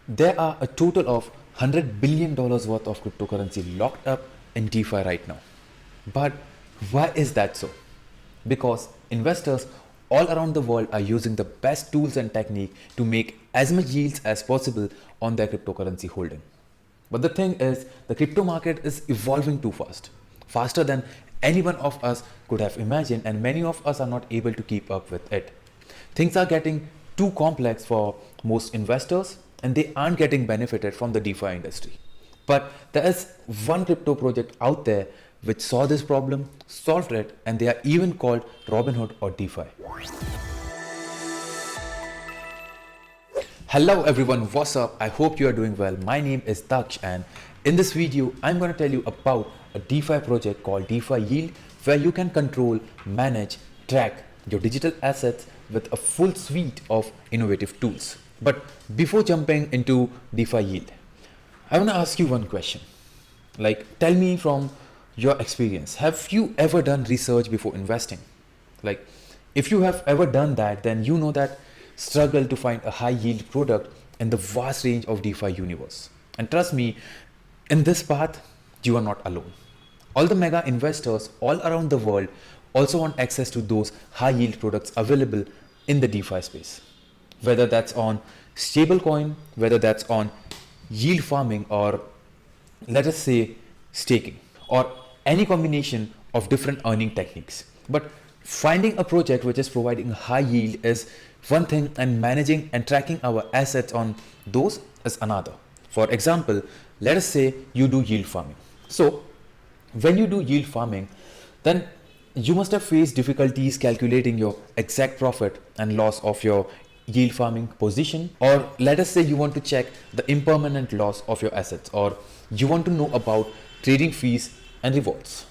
There are a total of $100 billion worth of cryptocurrency locked up in DeFi right now. But why is that so? Because investors all around the world are using the best tools and technique to make as much yields as possible on their cryptocurrency holding. But the thing is, the crypto market is evolving too fast, faster than any one of us could have imagined, and many of us are not able to keep up with it. Things are getting too complex for most investors, and they aren't getting benefited from the DeFi industry. But there is one crypto project out there which saw this problem, solved it, and they are even called Robinhood or DeFi. Hello everyone, what's up? I hope you are doing well. My name is Daksh, and in this video I'm going to tell you about a DeFi project called DeFi Yield, where you can control, manage, track your digital assets with a full suite of innovative tools. But before jumping into DeFi Yield, I want to ask you one question. Tell me from your experience, have you ever done research before investing? If you have ever done that, then you know that struggle to find a high yield product in the vast range of DeFi universe. And trust me, in this path, you are not alone. All the mega investors all around the world also want access to those high yield products available in the DeFi space. Whether that's on stablecoin, whether that's on yield farming, or let us say staking, or any combination of different earning techniques. But finding a project which is providing high yield is one thing, and managing and tracking our assets on those is another. For example, let us say you do yield farming. So when you do yield farming, then you must have faced difficulties calculating your exact profit and loss of your yield farming position. Or let us say you want to check the impermanent loss of your assets, or you want to know about trading fees and rewards.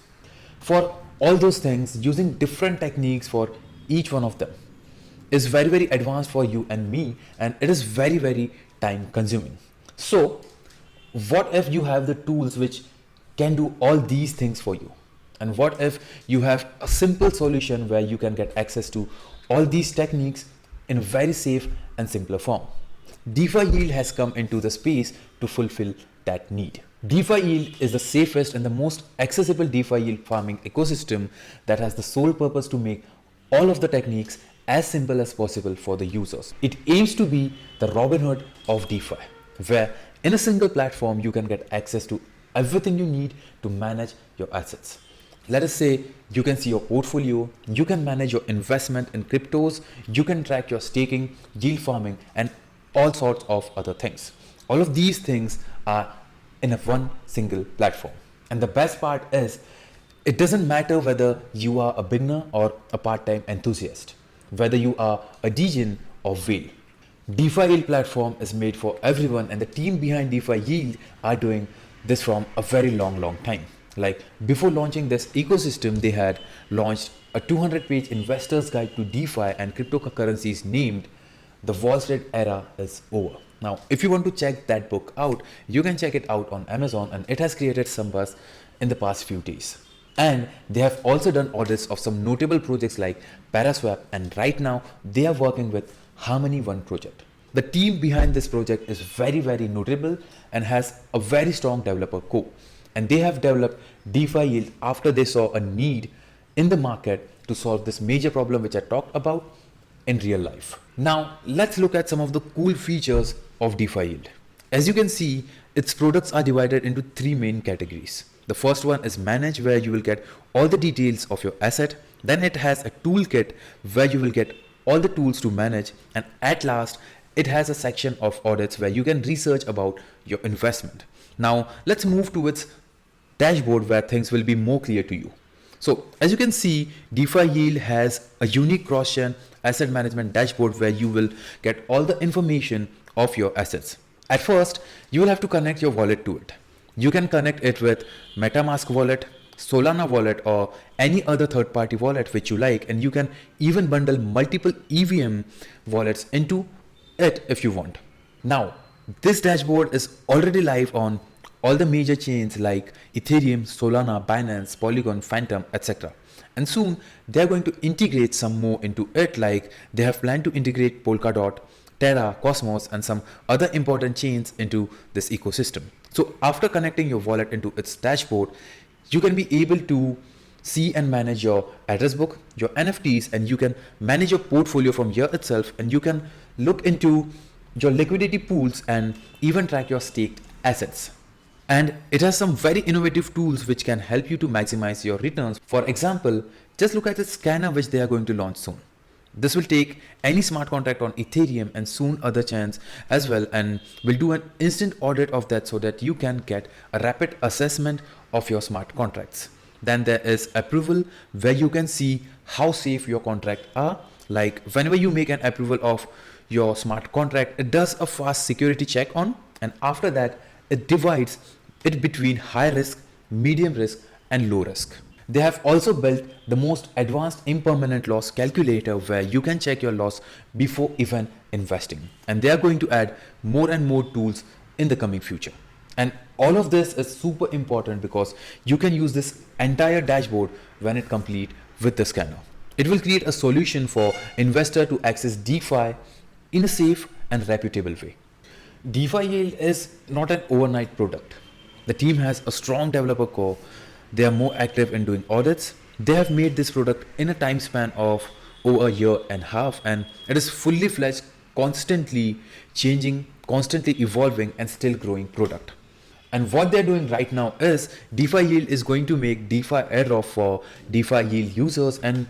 For all those things, using different techniques for each one of them is very, very advanced for you and me, and it is very, very time consuming. So what if you have the tools which can do all these things for you? And what if you have a simple solution where you can get access to all these techniques in a very safe and simpler form? DeFi Yield has come into the space to fulfill that need. DeFi Yield is the safest and the most accessible DeFi yield farming ecosystem that has the sole purpose to make all of the techniques as simple as possible for the users. It aims to be the Robinhood of DeFi, where in a single platform you can get access to everything you need to manage your assets. Let us say you can see your portfolio, you can manage your investment in cryptos, you can track your staking, yield farming, and all sorts of other things. All of these things are in a one single platform. And the best part is, it doesn't matter whether you are a beginner or a part-time enthusiast, whether you are a degen or whale. DeFi Yield platform is made for everyone, and the team behind DeFi Yield are doing this from a very long time. Before launching this ecosystem, they had launched a 200-page investor's guide to DeFi and cryptocurrencies named The Wall Street Era is Over. Now, if you want to check that book out, you can check it out on Amazon, and it has created some buzz in the past few days. And they have also done audits of some notable projects like Paraswap, and right now they are working with Harmony One project. The team behind this project is very, very notable and has a very strong developer core. And they have developed DeFi Yield after they saw a need in the market to solve this major problem which I talked about in real life. Now, let's look at some of the cool features of DeFi Yield. As you can see, its products are divided into three main categories. The first one is Manage, where you will get all the details of your asset. Then it has a Toolkit, where you will get all the tools to manage. And at last, it has a section of audits where you can research about your investment. Now, let's move to its dashboard, where things will be more clear to you. So as you can see, DeFi Yield has a unique cross-chain asset management dashboard where you will get all the information of your assets. At first, you will have to connect your wallet to it. You can connect it with MetaMask wallet, Solana wallet, or any other third-party wallet which you like, and you can even bundle multiple EVM wallets into it if you want. Now, this dashboard is already live on all the major chains like Ethereum, Solana, Binance, Polygon, Phantom, etc. And soon they're going to integrate some more into it, like they have planned to integrate Polkadot, Terra, Cosmos, and some other important chains into this ecosystem. So after connecting your wallet into its dashboard, you can be able to see and manage your address book, your NFTs, and you can manage your portfolio from here itself, and you can look into your liquidity pools and even track your staked assets. And it has some very innovative tools which can help you to maximize your returns. For example, just look at the scanner which they are going to launch soon. This will take any smart contract on Ethereum and soon other chains as well, and will do an instant audit of that so that you can get a rapid assessment of your smart contracts. Then there is approval, where you can see how safe your contract are. Like whenever you make an approval of your smart contract, it does a fast security check on, and after that it divides it between high risk, medium risk, and low risk. They have also built the most advanced impermanent loss calculator where you can check your loss before even investing. And they are going to add more and more tools in the coming future. And all of this is super important because you can use this entire dashboard when it complete with the scanner. It will create a solution for investor to access DeFi in a safe and reputable way. DeFi Yield is not an overnight product. The team has a strong developer core. They are more active in doing audits. They have made this product in a time span of over a year and a half, and it is fully fledged, constantly changing, constantly evolving, and still growing product. And what they're doing right now is DeFi Yield is going to make DeFi airdrop for DeFi Yield users, and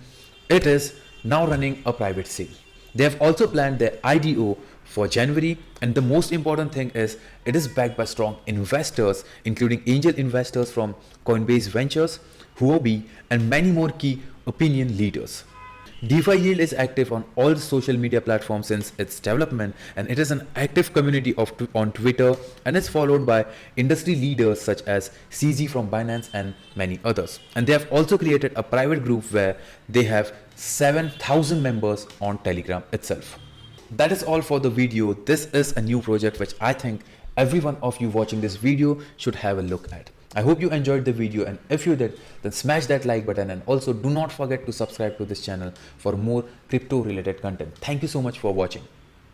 it is now running a private sale. They have also planned their IDO for January, and the most important thing is it is backed by strong investors, including angel investors from Coinbase Ventures, Huobi, and many more key opinion leaders. DeFi Yield is active on all the social media platforms since its development, and it is an active community on Twitter, and is followed by industry leaders such as CZ from Binance and many others. And they have also created a private group where they have 7,000 members on Telegram itself. That is all for the video. This is a new project which I think every one of you watching this video should have a look at. I hope you enjoyed the video, and if you did, then smash that like button, and also do not forget to subscribe to this channel for more crypto related content. Thank you so much for watching.